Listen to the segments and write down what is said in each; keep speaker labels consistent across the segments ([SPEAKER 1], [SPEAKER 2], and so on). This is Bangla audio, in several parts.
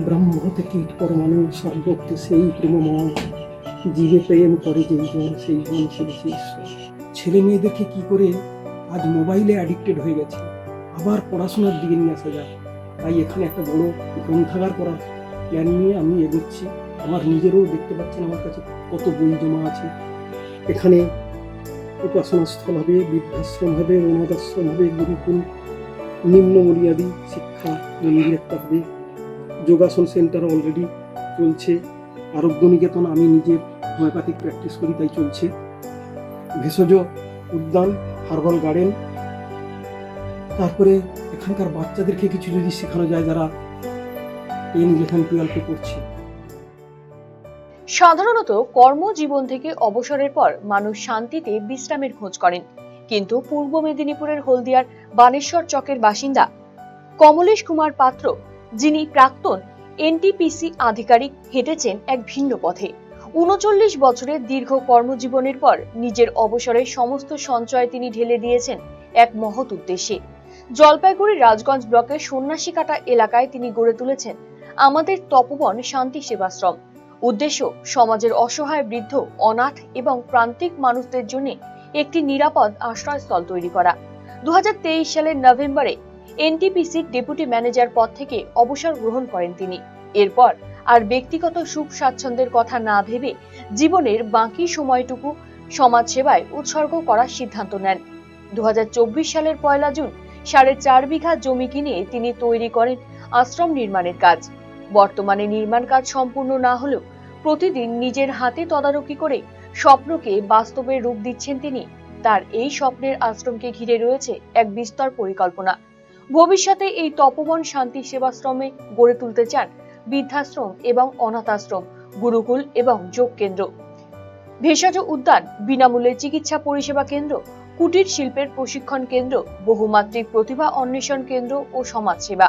[SPEAKER 1] ব্রহ্ম হতে কীট পরমাণু সর্বক্তে সেই প্রেমময়, জীবে প্রেম করে যেই জন সেই জন সেবিছে ঈশ্বর। ছেলে মেয়েদেরকে কি করে আজ মোবাইলে অ্যাডিক্টেড হয়ে গেছে, আবার পড়াশোনার দিকে নিয়ে আসা যায়। তাই এখানে একটা বড় গ্রন্থাগার করার প্ল্যান নিয়ে আমি এগোচ্ছি। আমার নিজেরও দেখতে পাচ্ছেন আমার কাছে কত বই জমা আছে। এখানে উপাসনা স্থল হবে, বৃদ্ধাশ্রম হবে, অনাথ আশ্রম হবে, গুরুকুল, নিম্ন বুনিয়াদী শিক্ষা মন্দির একটা হবে, যোগাসন সেন্টার অলরেডি চলছে, আরোগ্য নিকেতন আমি নিজে হোমিওপ্যাথিক প্র্যাকটিস করি তাই চলছে, ভেষজ উদ্যান, হার্বাল গার্ডেন। তারপরে এখানকার বাচ্চাদেরকে কিছু যদি শেখানো যায় যারা 10, 11, 12 পড়ছে।
[SPEAKER 2] সাধারণত কর্মজীবন থেকে অবসরের পর মানুষ শান্তিতে বিশ্রামের খোঁজ করেন, কিন্তু পূর্ব মেদিনীপুরের হলদিয়ার বানেশ্বর চকের বাসিন্দা কমলেশ কুমার পাত্র, যিনি প্রাক্তন এনটিপিসি আধিকারিক, হেঁটেছেন এক ভিন্ন পথে। ৩৯ বছরের দীর্ঘ কর্মজীবনের পর নিজের অবসরের সমস্ত সঞ্চয় তিনি ঢেলে দিয়েছেন এক মহৎ উদ্দেশ্যে। জলপাইগুড়ির রাজগঞ্জ ব্লকের সন্ন্যাসীকাটা এলাকায় তিনি গড়ে তুলেছেন আমাদের তপবন শান্তি সেবাশ্রম। উদ্দেশ্য সমাজের অসহায় বৃদ্ধ, অনাথ এবং প্রান্তিক মানুষদের জন্য একটি নিরাপদ আশ্রয়স্থল তৈরি করা। 2023 সালের নভেম্বরে এনটিপিসির ডেপুটি ম্যানেজার পদ থেকে অবসর গ্রহণ করেন তিনি। এরপর আর ব্যক্তিগত সুখ স্বাচ্ছন্দ্যের কথা না ভেবে জীবনের বাকি সময়টুকু সমাজ সেবায় উৎসর্গ করার সিদ্ধান্ত নেন। 2024 সালের 1 জুন 4.5 বিঘা জমি কিনে তিনি তৈরি করেন আশ্রম নির্মাণের কাজ। বর্তমানে নির্মাণ কাজ সম্পূর্ণ না হলেও প্রতিদিন নিজের হাতে তদারকি করে স্বপ্নকে বাস্তবে রূপ দিচ্ছেন তিনি। তার এই স্বপ্নের আশ্রমকে ঘিরে রয়েছে এক বিস্তর পরিকল্পনা। ভবিষ্যতে এই তপবন শান্তি সেবাশ্রমে গড়ে তুলতে চান বৃদ্ধাশ্রম এবং অনাথ আশ্রম, গুরুকুল এবং যোগ কেন্দ্র, ভেষজ উদ্যান, বিনামূল্যে চিকিৎসা পরিষেবা কেন্দ্র, কুটির শিল্পের প্রশিক্ষণ কেন্দ্র, বহুমাত্রিক প্রতিভা অন্বেষণ কেন্দ্র ও সমাজসেবা।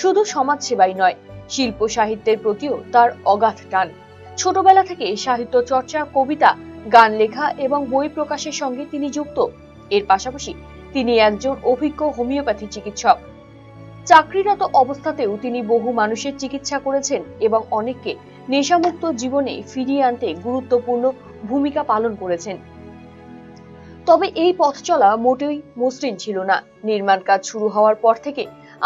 [SPEAKER 2] শুধু সমাজসেবাই নয়, শিল্প সাহিত্যের প্রতিও তার অগাধ টান। ছোটবেলা থেকে সাহিত্য চর্চা, কবিতা, গান লেখা এবং বই প্রকাশের সঙ্গে তিনি যুক্ত। এর পাশাপাশি তিনি একজন অভিজ্ঞ হোমিওপ্যাথি চিকিৎসক। চাকরিরত অবস্থাতেও তিনি বহু মানুষের চিকিৎসা করেছেন এবং অনেককে নেশামুক্ত জীবনে ফিরিয়ে আনতে গুরুত্বপূর্ণ ভূমিকা পালন করেছেন। তবে এই পথ চলা মোটেই মসৃণ ছিল না। নির্মাণ কাজ শুরু হওয়ার পর থেকে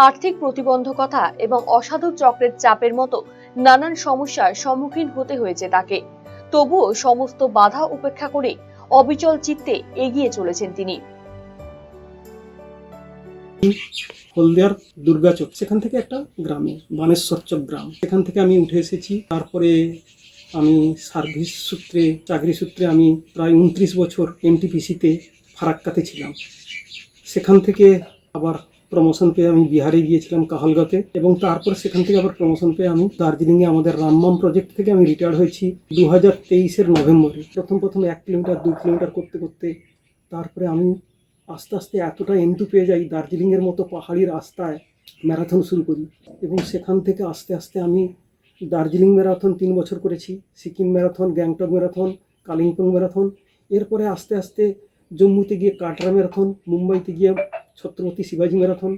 [SPEAKER 2] আর্থিক প্রতিবন্ধকতা এবং অসাধু চক্রের চাপের মতো নানান সমস্যার সম্মুখীন হতে হয়েছে তাকে। তবুও সমস্ত বাধা উপেক্ষা করে অবিচল চিত্তে এগিয়ে চলেছেন তিনি।
[SPEAKER 1] হলদিয়ার দুর্গাচক, সেখান থেকে একটা গ্রামে বানেশ্বর চক গ্রাম, সেখান থেকে আমি উঠে এসেছি। তারপরে আমি সার্ভিস সূত্রে, চাকরি সূত্রে আমি প্রায় 29 বছর এনটিপিসিতে ফারাক্কাতে ছিলাম। সেখান থেকে আবার প্রমোশন পেয়ে আমি বিহারে গিয়েছিলাম কাহালগাঁতে, এবং তারপর সেখান থেকে আবার প্রমোশন পেয়ে আমি দার্জিলিংয়ে আমাদের রামমাম প্রজেক্ট থেকে আমি রিটায়ার হয়েছি 2023-এর নভেম্বরে। প্রথম 1 কিলোমিটার 2 কিলোমিটার করতে করতে তারপরে আমি আস্তে আস্তে এতটা এন্টু পেয়ে যাই, দার্জিলিংয়ের মতো পাহাড়ি রাস্তায় ম্যারাথন শুরু করি, এবং সেখান থেকে আস্তে আস্তে আমি দার্জিলিং ম্যারাথন 3 বছর করেছি, Sikkim marathon, Gangtok marathon, Kalimpong marathon. এরপরে আস্তে আস্তে জম্মুতে গিয়ে কাটরা ম্যারাথন, মুম্বাইতে গিয়ে ছত্রপতি শিবাজি ম্যারাথন,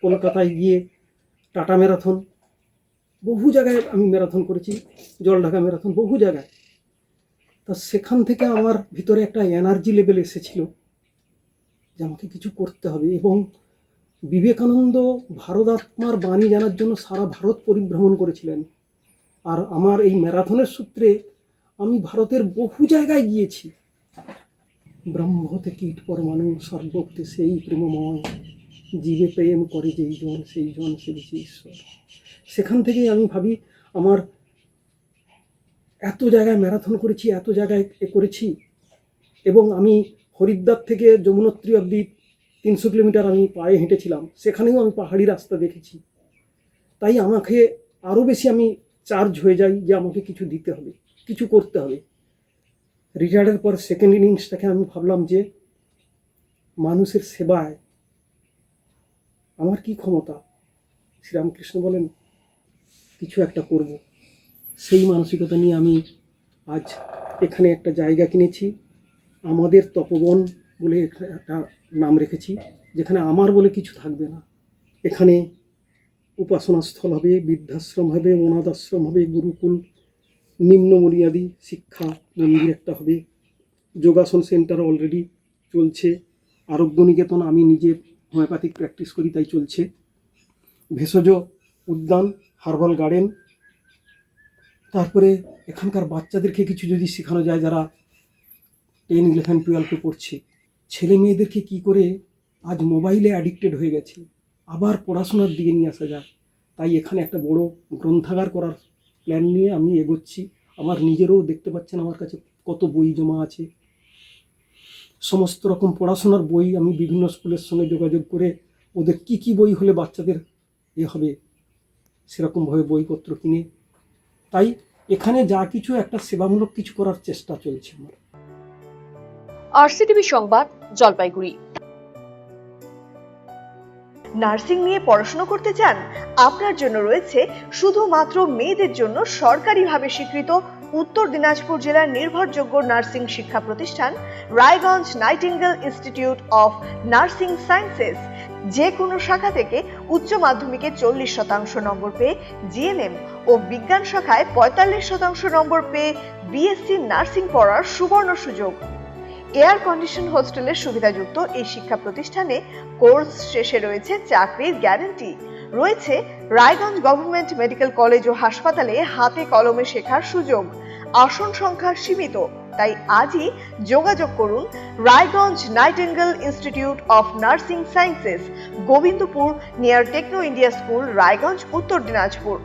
[SPEAKER 1] কলকাতায় গিয়ে টাটা ম্যারাথন, বহু জায়গায় আমি ম্যারাথন করেছি, জলঢাকা ম্যারাথন, বহু জায়গায়। তা সেখান থেকে আমার ভিতরে একটা এনার্জি লেভেল এসেছিল যে আমাকে কিছু করতে হবে, এবং বিবেকানন্দ ভারতাত্মার বাণী জানার জন্য সারা ভারত পরিভ্রমণ করেছিলেন। আর আমার এই ম্যারাথনের সূত্রে আমি ভারতের বহু জায়গায় গিয়েছি। ব্রহ্ম হতে কীট পরমাণু সর্বক্তে সেই প্রেমময়, জীবে প্রেম করে যেই জন সেই জন সেবিছে ঈশ্বর। সেখান থেকেই আমি ভাবি আমার এত জায়গায় ম্যারাথন করেছি, এত জায়গায় করেছি, এবং আমি হরিদ্বার থেকে যমুনোত্রী অবধি 300 কিলোমিটার আমি পায়ে হেঁটেছিলাম, সেখানেও আমি পাহাড়ি রাস্তা দেখেছি। তাই আমাকে আরও বেশি আমি চার্জ হয়ে যাই যে আমাকে কিছু দিতে হবে, কিছু করতে হবে। রিটায়ার্ডের পর সেকেন্ড ইনিংসটাকে আমি ভাবলাম যে মানুষের সেবায় আমার কি ক্ষমতা। শ্রীরামকৃষ্ণ বলেন কিছু একটা করব। সেই মানসিকতা নিয়ে আমি আজ এখানে একটা জায়গা কিনেছি, আমাদের তপবন বলে একটা নাম রেখেছি, যেখানে আমার বলে কিছু থাকবে না। এখানে উপাসনা স্থল হবে, বৃদ্ধাশ্রম হবে, অনাথ আশ্রম হবে, গুরুকুল, নিম্ন বুনিয়াদী শিক্ষা মন্দির একটা হবে, যোগাসন সেন্টার অলরেডি চলছে, আরোগ্য নিকেতন আমি নিজে হোমিওপ্যাথিক প্র্যাকটিস করি তাই চলছে, ভেষজ উদ্যান, হার্বাল গার্ডেন। তারপরে এখানকার বাচ্চাদেরকে কিছু যদি শেখানো যায় যারা 10, 11, 12 পড়ছে, ছেলে মেয়েদেরকে কী করে আজ মোবাইলে অ্যাডিক্টেড হয়ে গেছে, আবার পড়াশোনার দিকে নিয়ে আসা যায়। তাই এখানে একটা বড় গ্রন্থাগার করার প্ল্যান নিয়ে আমি এগোচ্ছি। আমার নিজেরও দেখতে পাচ্ছেন আমার কাছে কত বই জমা আছে, সমস্ত রকম পড়াশোনার বই। আমি বিভিন্ন স্কুলের সঙ্গে যোগাযোগ করে ওদের কি কি বই হলে বাচ্চাদের হবে সেরকমভাবে বইপত্র কিনে, তাই এখানে যা কিছু একটা সেবামূলক কিছু করার চেষ্টা চলছে আমার।
[SPEAKER 2] আরসিটিভি সংবাদ, জলপাইগুড়ি।
[SPEAKER 3] নার্সিং নিয়ে পড়াশোনা করতে চান? আপনার জন্য রয়েছে শুধুমাত্র মেয়েদের জন্য সরকারিভাবে স্বীকৃত উত্তর দিনাজপুর জেলার নির্ভরযোগ্য নার্সিং শিক্ষা প্রতিষ্ঠান Raiganj Nightingale institute of nursing sciences. যে কোনো শাখা থেকে উচ্চ মাধ্যমিকে 40% নম্বর পেয়ে জিএনএম ও বিজ্ঞান শাখায় 45% নম্বর পেয়ে বিএসসি নার্সিং পড়ার সুবর্ণ সুযোগ। এয়ার কন্ডিশন হোস্টেলের সুবিধাযুক্ত এই শিক্ষা প্রতিষ্ঠানে কোর্স শেষে রয়েছে চাকরির গ্যারান্টি। রয়েছে রায়গঞ্জ গভর্নমেন্ট মেডিকেল কলেজ ও হাসপাতালে হাতে কলমে শেখার সুযোগ। আসন সংখ্যা সীমিত, তাই আজই যোগাযোগ করুন Raiganj Nightingale institute of nursing sciences, Gobindapur near Techno India school, Raiganj, Uttar Dinajpur.